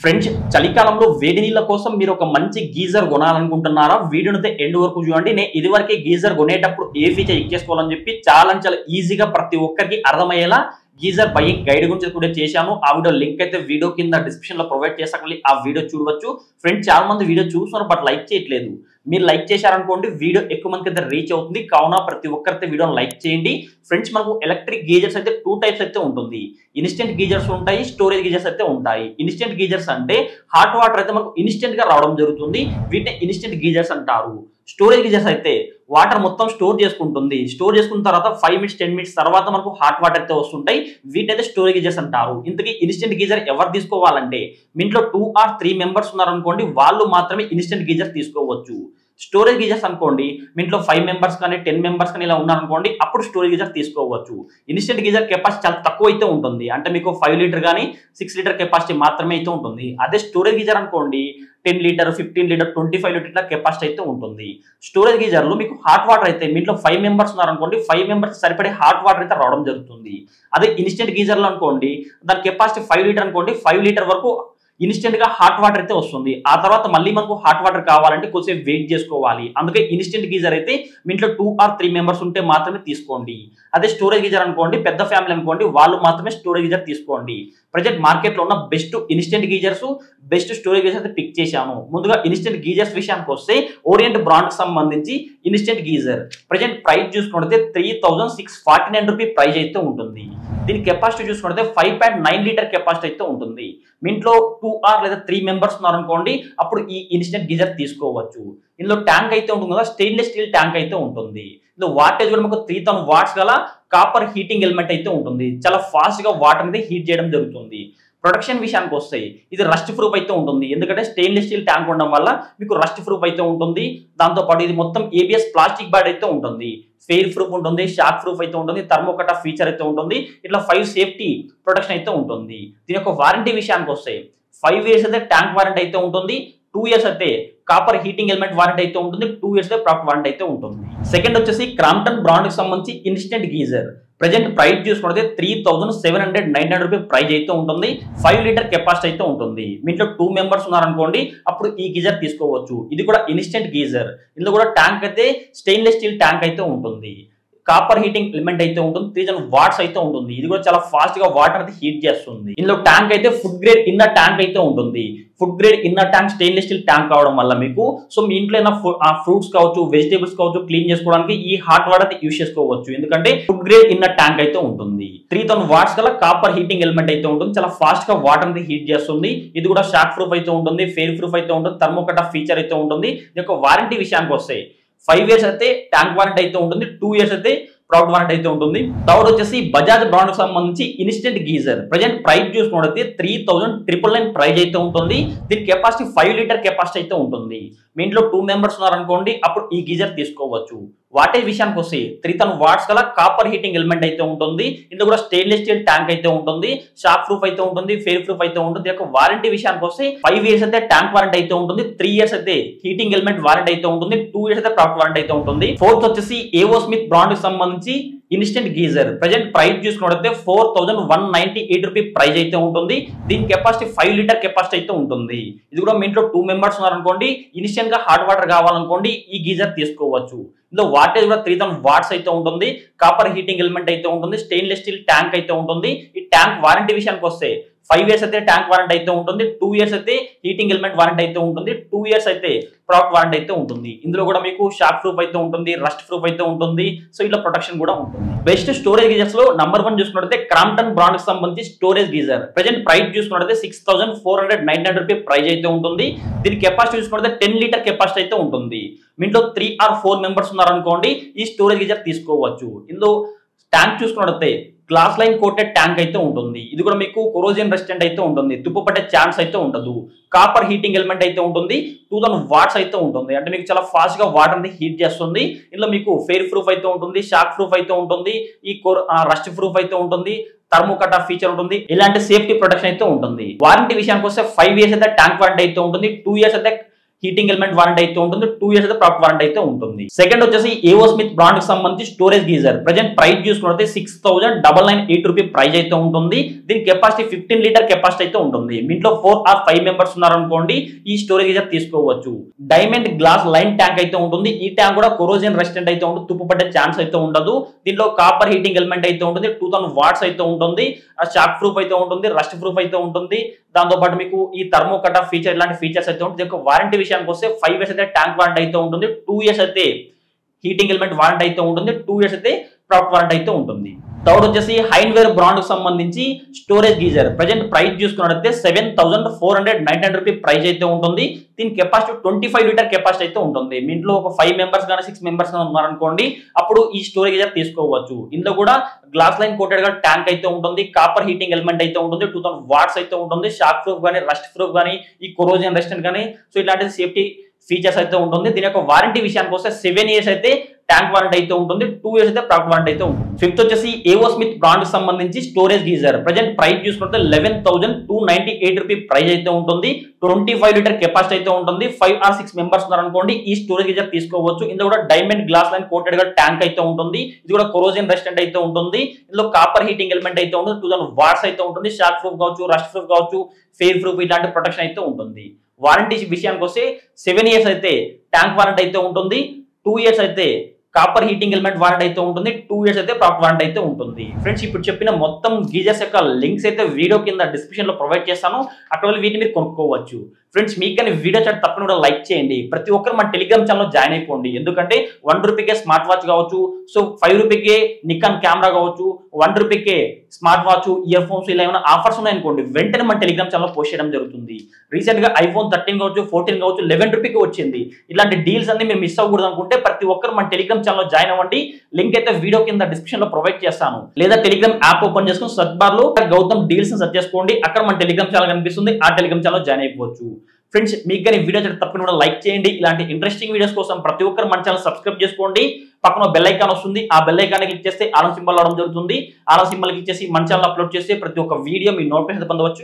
Friends, చలికాలంలో వేడి నీళ్ళ కోసం మీరు ఒక మంచి గీజర్ కొనాలనుకుంటున్నారా? వీడియోని ఎండ్ వరకు చూడండి. నేను ఇదివరకే గీజర్ కొనేటప్పుడు ఏ ఫీచర్ చెక్ చేసుకోవాలని చెప్పి చాలా ఈజీగా ప్రతి ఒక్కరికి అర్థమయ్యేలా గీజర్ బయింగ్ గైడ్ గురించి కూడా చేశాను. ఆ వీడియో లింక్ అయితే వీడియో కింద డిస్క్రిప్షన్ లో ప్రొవైడ్ చేసాక ఆ వీడియో చూడవచ్చు. ఫ్రెండ్స్, చాలా మంది వీడియో చూస్తున్నారు బట్ లైక్ చేయట్లేదు. మీరు లైక్ చేశారనుకోండి వీడియో ఎక్కువ మందికి అయితే రీచ్ అవుతుంది. కావున ప్రతి ఒక్కరైతే వీడియోని లైక్ చేయండి. ఫ్రెండ్స్, మనకు ఎలక్ట్రిక్ గీజర్స్ అయితే 2 టైప్స్ అయితే ఉంటుంది. ఇన్స్టెంట్ గీజర్స్ ఉంటాయి, స్టోరేజ్ గీజర్స్ అయితే ఉంటాయి. ఇన్స్టెంట్ గీజర్స్ అంటే హాట్ వాటర్ అయితే మనకు ఇన్స్టెంట్ గా రావడం జరుగుతుంది. వీటిని ఇన్స్టెంట్ గీజర్స్ అంటారు. స్టోరేజ్ గీజర్స్ అయితే వాటర్ మొత్తం స్టోర్ చేసుకుంటుంది. స్టోర్ చేసుకున్న తర్వాత 5 మినిట్స్ 10 మినిట్స్ తర్వాత మనకు హాట్ వాటర్ అయితే వస్తుంటాయి. వీటైతే స్టోరేజ్ గీజర్స్ అంటారు. ఇంతకీ ఇన్స్టెంట్ గీజర్ ఎవరు తీసుకోవాలంటే మీ ఇంట్లో 2 or 3 మెంబర్స్ ఉన్నారనుకోండి, వాళ్ళు మాత్రమే ఇన్స్టెంట్ గీజర్ తీసుకోవచ్చు. స్టోరేజ్ గీజర్స్ అనుకోండి, మీ ఇంట్లో 5 మెంబర్స్ కానీ 10 మెంబర్స్ కానీ ఇలా ఉన్నారనుకోండి, అప్పుడు స్టోరేజ్ గీజర్ తీసుకోవచ్చు. ఇన్స్టెంట్ గీజర్ కెపాసిటీ చాలా తక్కువ అయితే ఉంటుంది. అంటే మీకు 5 లీటర్ కానీ 6 లీటర్ కెపాసిటీ మాత్రమే అయితే ఉంటుంది. అదే స్టోరేజ్ గీజర్ అనుకోండి 10 లీటర్ 15 లీటర్ 25 లీటర్ల కెపాసిటీ అయితే ఉంటుంది. స్టోరేజ్ గీజర్ లో మీకు హాట్ వాటర్ అయితే మీ ఇంట్లో 5 మెంబర్స్ ఉన్నారనుకోండి, 5 మెంబర్స్ సరిపడే హాట్ వాటర్ అయితే రావడం జరుగుతుంది. అదే ఇన్స్టెంట్ గీజర్ లో అనుకోండి, దాని కెపాసిటీ 5 లీటర్ అనుకోండి, 5 లీటర్ వరకు ఇన్స్టెంట్ గా హాట్ వాటర్ అయితే వస్తుంది. ఆ తర్వాత మళ్ళీ మనకు హాట్ వాటర్ కావాలంటే కొంచెం వెయిట్ చేసుకోవాలి. అందుకే ఇన్స్టెంట్ గీజర్ అయితే మీ ఇంట్లో 2 or 3 మెంబర్స్ ఉంటే మాత్రమే తీసుకోండి. అదే స్టోరేజ్ గీజర్ అనుకోండి, పెద్ద ఫ్యామిలీ అనుకోండి, వాళ్ళు మాత్రమే స్టోరేజ్ గీజర్ తీసుకోండి. ప్రజెంట్ మార్కెట్ లో ఉన్న best instant geysers, best storage geysers అయితే పిక్ చేశాను. ముందుగా ఇన్స్టెంట్ గీజర్స్ విషయానికి వస్తే ఓరియంట్ బ్రాండ్ కి సంబంధించి ఇన్స్టెంట్ గీజర్ ప్రజెంట్ ప్రైస్ చూసుకుంటే 3649 రూపీ ప్రైస్ అయితే ఉంటుంది. దీని కెపాసిటీ చూసుకుంటే 5.9 లీటర్ కెపాసిటీ అయితే ఉంటుంది. మీ ఇంట్లో 2 or లేదా 3 మెంబర్స్ ఉన్నారనుకోండి, అప్పుడు ఈ ఇన్స్టెంట్ గీజర్ తీసుకోవచ్చు. ఇందులో ట్యాంక్ అయితే ఉంటుంది కదా, స్టెయిన్లెస్ స్టీల్ ట్యాంక్ అయితే ఉంటుంది. ఇందులో వాటేజ్ కూడా మనకు 3000 వాట్స్ గల కాపర్ హీటింగ్ ఎలిమెంట్ అయితే ఉంటుంది. చాలా ఫాస్ట్ గా వాటర్ అనేది హీట్ చేయడం జరుగుతుంది. ప్రొటెక్షన్ విషయానికి వస్తాయి, ఇది రస్ట్ ప్రూఫ్ అయితే ఉంటుంది. ఎందుకంటే స్టెయిన్లెస్ స్టీల్ ట్యాంక్ ఉండడం వల్ల మీకు రస్ట్ ప్రూఫ్ అయితే ఉంటుంది. దాంతోపాటు ఇది మొత్తం ABS ప్లాస్టిక్ బాడ్ అయితే ఉంటుంది. ఫెయిర్ ప్రూఫ్ ఉంటుంది, షాక్ ప్రూఫ్ అయితే ఉంటుంది, థర్మోకట్ ఫీచర్ అయితే ఉంటుంది. ఇట్లా 5 సేఫ్టీ ప్రొటెక్షన్ అయితే ఉంటుంది. దీని యొక్క వారంటీ విషయానికి వస్తాయి, 5 years అయితే ట్యాంక్ వారంటీ అయితే ఉంటుంది, 2 years అయితే కాపర్ హీటింగ్ ఎలిమెంట్ వారంటీ అయితే ఉంటుంది, 2 years అయితే ప్రాడక్ట్ వారంటీ అయితే ఉంటుంది. సెకండ్ వచ్చేసి క్రాంప్టన్ బ్రాండ్ కి సంబంధించి ఇన్స్టెంట్ గీజర్ ప్రజెంట్ ప్రైస్ చూసుకుంటే 3799 రూపీ ప్రైస్ అయితే ఉంటుంది. 5 లీటర్ కెపాసిటీ అయితే ఉంటుంది. మీ ఇంట్లో 2 మెంబర్స్ ఉన్నారనుకోండి, అప్పుడు ఈ గీజర్ తీసుకోవచ్చు. ఇది కూడా ఇన్స్టెంట్ గీజర్. ఇందులో కూడా ట్యాంక్ అయితే స్టెయిన్లెస్ స్టీల్ ట్యాంక్ అయితే ఉంటుంది. కాపర్ హీటింగ్ ఎలిమెంట్ అయితే ఉంటుంది, 3000 వాట్స్ అయితే ఉంటుంది. ఇది కూడా చాలా ఫాస్ట్ గా వాటర్ అయితే హీట్ చేస్తుంది. ఇందులో ట్యాంక్ అయితే ఫుడ్ గ్రేడ్ ఇన్నర్ ట్యాంక్ అయితే ఉంటుంది. Food grade inner tank stainless steel tank కావడం వల్ల మీకు మీ ఇంట్లో ఫ్రూట్స్ కావచ్చు, వెజిటేబుల్స్ కావచ్చు క్లీన్ చేసుకోవడానికి ఈ హాట్ వాటర్ అయితే యూజ్ చేసుకోవచ్చు. ఎందుకంటే ఫుడ్ గ్రేడ్ ఇన్నర్ ట్యాంక్ అయితే ఉంటుంది. 3000 వాట్స్ గల కాపర్ హీటింగ్ ఎలిమెంట్ అయితే ఉంటుంది. చాలా ఫాస్ట్ గా వాటర్ అయితే హీట్ చేస్తుంది. ఇది కూడా షాక్ ప్రూఫ్ అయితే ఉంటుంది, ఫెయిర్ ప్రూఫ్ అయితే ఉంటుంది, థర్మోకట్ ఫీచర్ అయితే ఉంటుంది. దీని యొక్క వారంటీ విషయానికి వస్తాయి, 5 years అయితే ట్యాంక్ వారంటీ అయితే ఉంటుంది, 2 years అయితే ప్రొడక్ట్ వారంటీ అయితే ఉంటుంది. థర్డ్ వచ్చేసి బజాజ్ బ్రాండ్ కి సంబంధించి ఇన్స్టెంట్ గీజర్ ప్రజెంట్ ప్రైస్ చూసుకుంటే 3999 ప్రైస్ అయితే ఉంటుంది. దీని కెపాసిటీ 5 లీటర్ కెపాసిటీ అయితే ఉంటుంది. మీ ఇంట్లో 2 మెంబర్స్ ఉన్నారనుకోండి, అప్పుడు ఈ గీజర్ తీసుకోవచ్చు. వాటేజ్ విషయానికి వస్తే 3000 వాట్స్ గల కాపర్ హీటింగ్ ఎలిమెంట్ అయితే ఉంటుంది. ఇందులో కూడా స్టెయిన్లెస్ స్టీల్ ట్యాంక్ అయితే ఉంటుంది, షాక్ ప్రూఫ్ అయితే ఉంటుంది, ఫెయిర్ ప్రూఫ్ అయితే ఉంటుంది. యొక్క వారంటీ విషయానికి వస్తే 5 years అయితే ట్యాంక్ వారంటీ అయితే ఉంటుంది, 3 years అయితే హీటింగ్ ఎలిమెంట్ వారంటీ అయితే ఉంటుంది, 2 years అయితే ప్రాడక్ట్ వారంటీ అయితే ఉంటుంది. ఫోర్త్ వచ్చేసి ఏవో స్మిత్ బ్రాండ్ కి సంబంధించి ఇన్స్టెంట్ గీజర్ ప్రజెంట్ ప్రైస్ చూసుకుంటే 4198 రూపీ ప్రైస్ అయితే ఉంటుంది. దీని కెపాసిటీ 5 లీటర్ కెపాసిటీ అయితే ఉంటుంది. ఇది కూడా మీ ఇంట్లో 2 మెంబర్స్ ఉన్నారనుకోండి, ఇన్స్టెంట్ గా హాట్ వాటర్ కావాలనుకోండి, ఈ గీజర్ తీసుకోవచ్చు. ఇందులో వాటేజ్ కూడా 3000 వాట్స్ అయితే ఉంటుంది, కాపర్ హీటింగ్ ఎలిమెంట్ అయితే ఉంటుంది, స్టెయిన్లెస్ స్టీల్ ట్యాంక్ అయితే ఉంటుంది. ఈ ట్యాంక్ వారంటీ విషయానికి వస్తే 5 years అయితే ట్యాంక్ వారంటీ అయితే ఉంటుంది, 2 years అయితే హీటింగ్ ఎలిమెంట్ వారంటీ అయితే ఉంటుంది, 2 years అయితే ప్రొడక్ట్ వారంటీ అయితే ఉంటుంది. ఇందులో కూడా మీకు షాక్ ప్రూఫ్ అయితే ఉంటుంది, రస్ట్ ప్రూఫ్ అయితే ఉంటుంది. సో ఇట్లా ప్రొటెక్షన్ కూడా ఉంటుంది. బెస్ట్ స్టోరేజ్ గీజర్స్ లో నంబర్ 1 చూసుకుంటే క్రాంప్టన్ బ్రాండ్ కి సంబంధించి స్టోరేజ్ గీజర్ ప్రజెంట్ ప్రైస్ చూసుకుంటే 6499 రూపీ ప్రైస్ అయితే ఉంటుంది. దీని కెపాసిటీ చూసుకుంటే 10 లీటర్ కెపాసిటీ అయితే ఉంటుంది. మీ ఇంట్లో 3 or 4 మెంబర్స్ ఉన్నారనుకోండి, ఈ స్టోరేజ్ గీజర్ తీసుకోవచ్చు. ఇందులో ట్యాంక్ చూసుకుంటే గ్లాస్ లైన్ కోటెడ్ ట్యాంక్ అయితే ఉంటుంది. ఇది కూడా మీకు కొరోజన్ రెసిస్టెంట్ అయితే ఉంటుంది, తుప్పు పట్టే ఛాన్స్ అయితే ఉండదు. కాపర్ హీటింగ్ ఎలిమెంట్ అయితే ఉంటుంది, 2000 వాట్స్ అయితే ఉంటుంది. అంటే మీకు చాలా ఫాస్ట్ గా వాటర్ అనేది హీట్ చేస్తుంది. ఇందులో మీకు ఫెయిర్ ప్రూఫ్ అయితే ఉంటుంది, షాక్ ప్రూఫ్ అయితే ఉంటుంది, ఈ రస్ట్ ప్రూఫ్ అయితే ఉంటుంది, థర్మోకట్ ఫీచర్ ఉంటుంది. ఇలాంటి సేఫ్టీ ప్రొటెక్షన్ అయితే ఉంటుంది. వారంటీ విషయానికి వస్తే 5 years అయితే ట్యాంక్ వారంటీ అయితే ఉంటుంది, 2 years అయితే హీటింగ్ ఎలిమెంట్ వారంటీ అయితే ఉంటుంది, 2 years అయితే ప్రాడక్ట్ వారంటీ అయితే ఉంటుంది. సెకండ్ వచ్చేసి ఏవో స్మిత్ బ్రాండ్ కి సంబంధించి స్టోరేజ్ గీజర్ ప్రెజెంట్ ప్రైస్ చూసుకుంటే 6,998 రూపీ ప్రైస్ అయితే ఉంటుంది. దీని కెపాసిటీ 15 లీటర్ కెపాసిటీ అయితే ఉంటుంది. మీట్లో 4 or 5 మెంబర్స్ ఉన్నారనుకోండి ఈ స్టోరేజ్ గీజర్ తీసుకోవచ్చు. డైమండ్ గ్లాస్ లైన్ ట్యాంక్ అయితే ఉంటుంది. ఈ ట్యాంక్ కూడా కొరోజన్ రెసిస్టెంట్ అయితే ఉంటుంది, తుప్పు పట్టే ఛాన్స్ అయితే ఉండదు. దీంట్లో కాపర్ హీటింగ్ ఎలిమెంట్ అయితే ఉంటుంది, 2000 వాట్స్ అయితే ఉంటుంది, షాక్ ప్రూఫ్ అయితే ఉంటుంది, రస్ట్ ప్రూఫ్ అయితే ఉంటుంది. దాంతో పాటు మీకు ఈ థర్మో కట్ ఆఫ్ ఫీచర్ ఇలాంటి ఫీచర్స్ అయితే ఉంటుంది. దీనికి వారంటీ విషయానికి వస్తే 5 years అయితే ట్యాంక్ వారంటీ అయితే ఉంటుంది, 2 years అయితే హీటింగ్ ఎలిమెంట్ వారంటీ అయితే ఉంటుంది, 2 years అయితే ప్రాడక్ట్ వారంటీ అయితే ఉంటుంది. థర్డ్ వచ్చేసి హైన్వేర్ బ్రాండ్ కు సంబంధించి స్టోరేజ్ గీజర్ ప్రెజెంట్ ప్రైస్ చూసుకున్నట్లయితే 7,499 రూపీ ప్రైస్ అయితే ఉంటుంది. దీని కెపాసిటీ 25 లీటర్ కెపాసిటీ అయితే ఉంటుంది. మీ ఇంట్లో ఒక 5 మెంబర్స్ కానీ 6 మెంబర్స్ కానీ ఉన్నారనుకోండి అప్పుడు ఈ స్టోరేజ్ గీజర్ తీసుకోవచ్చు. ఇందులో కూడా గ్లాస్ లైన్ కోటెడ్ గా ట్యాంక్ అయితే ఉంటుంది, కాపర్ హీటింగ్ ఎలిమెంట్ అయితే ఉంటుంది, 2000 వాట్స్ అయితే ఉంటుంది, షాక్ ప్రూఫ్ కానీ రస్ట్ ప్రూఫ్ కానీ ఈ కొరోజన్ రెసిస్టెంట్ కానీ సో ఇలాంటి సేఫ్టీ ఫీచర్స్ అయితే ఉంటుంది. దీని యొక్క వారంటీ విషయానికి వస్తే 7 years అయితే ట్యాంక్ వారంటీ అయితే ఉంటుంది, 2 years అయితే ప్రాడక్ట్ వారంటీ అయితే ఉంటుంది. ఫిఫ్త్ వచ్చేసి ఏవో స్మిత్ బ్రాండ్ కి సంబంధించి స్టోరేజ్ గీజర్ ప్రెజెంట్ ప్రైస్ చూసుకుంటే 11,298 రూపీ ప్రైస్ అయితే ఉంటుంది, 25 లీటర్ కెపాసిటీ అయితే ఉంటుంది. 5 or 6 మెంబర్స్ ఉన్నారనుకోండి ఈ స్టోరేజ్ గీజర్ తీసుకోవచ్చు. ఇందులో కూడా డైమండ్ గ్లాస్ లైన్ కోటెడ్ గా ట్యాంక్ అయితే ఉంటుంది, ఇది కూడా కొరోజన్ రెసిస్టెంట్ అయితే ఉంటుంది. ఇందులో కాపర్ హీటింగ్ ఎలిమెంట్ అయితే ఉంటుంది, 2000 వాట్స్ అయితే ఉంటుంది, షాక్ ప్రూఫ్ కావచ్చు, రస్ట్ ప్రూఫ్ కావచ్చు, ఫెయిర్ ప్రూఫ్ ఇలాంటి ప్రొటెక్షన్ అయితే ఉంటుంది. వారంటీ విషయానికి వస్తే 7 years అయితే ట్యాంక్ వారంటీ అయితే ఉంటుంది, 2 years అయితే కాపర్ హీటింగ్ ఎలిమెంట్ వారంటీ అయితే ఉంటుంది, 2 years అయితే ప్రాడక్ట్ వారంటీ అయితే ఉంటుంది. ఫ్రెండ్స్ ఇప్పుడు చెప్పిన మొత్తం గీజర్స్ యొక్క లింక్స్ అయితే వీడియో కింద డిస్క్రిప్షన్ లో ప్రొవైడ్ చేస్తాను, అక్కడ వెళ్ళి వీటిని మీరు కొనుక్కోవచ్చు. ఫ్రెండ్స్ మీకు కానీ వీడియో చాట్ తప్పకుండా లైక్ చేయండి. ప్రతి ఒక్కరు మన టెలిగ్రామ్ ఛానల్ జాయిన్ అయిపోండి. ఎందుకంటే 1 రూపీకే స్మార్ట్ వాచ్ కావచ్చు, సో 5 రూపీకే నికాన్ కెమెరా కావచ్చు, 1 రూపీకే స్మార్ట్ వాచ్, ఇయర్ ఫోన్స్ ఇలా ఏమైనా ఆఫర్స్ ఉన్నాయనుకోండి వెంటనే మన టెలిగ్రామ్ ఛానల్ పోస్ట్ చేయడం జరుగుతుంది. రీసెంట్ గా iPhone 13 కావచ్చు, 14 కావచ్చు 11 రూపీకి వచ్చింది. ఇలాంటి డీల్స్ అన్ని మీరు మిస్ అవ్వకూడదు అనుకుంటే ప్రతి ఒక్కరు మన టెలిగ్రామ్ ఛానల్ జాయిన్ అవ్వండి. లింక్ అయితే వీడియో కింద డిస్క్రిప్షన్ లో ప్రొవైడ్ చేస్తాను, లేదా టెలిగ్రామ్ యాప్ ఓపెన్ చేసుకుని సర్చ్ బార్ లో గౌతమ్ డీల్స్ సెర్చ్ చేసుకోండి, అక్కడ మన టెలిగ్రామ్ ఛానల్ కనిపిస్తుంది, ఆ టెలిగ్రామ్ ఛానల్ జాయిన్ అయిపోవచ్చు. ఫ్రెండ్స్ మీకు కానీ వీడియో తప్పకుండా లైక్ చేయండి. ఇలాంటి ఇంట్రెస్టింగ్ వీడియోస్ కోసం ప్రతి ఒక్కరు మన ఛానల్ సబ్స్క్రైబ్ చేసుకోండి. పక్కన బెల్ ఐకాన్ వస్తుంది, ఆ బెల్ ఐకాన్ క్లిక్ చేస్తే ఆల్ సింబల్ రావడం జరుగుతుంది. ఆల్ సింబల్ క్లిక్ చేసి మన ఛానల్ అప్లోడ్ చేస్తే ప్రతి ఒక్క వీడియో మీ నోటిఫికేషన్ పొందవచ్చు.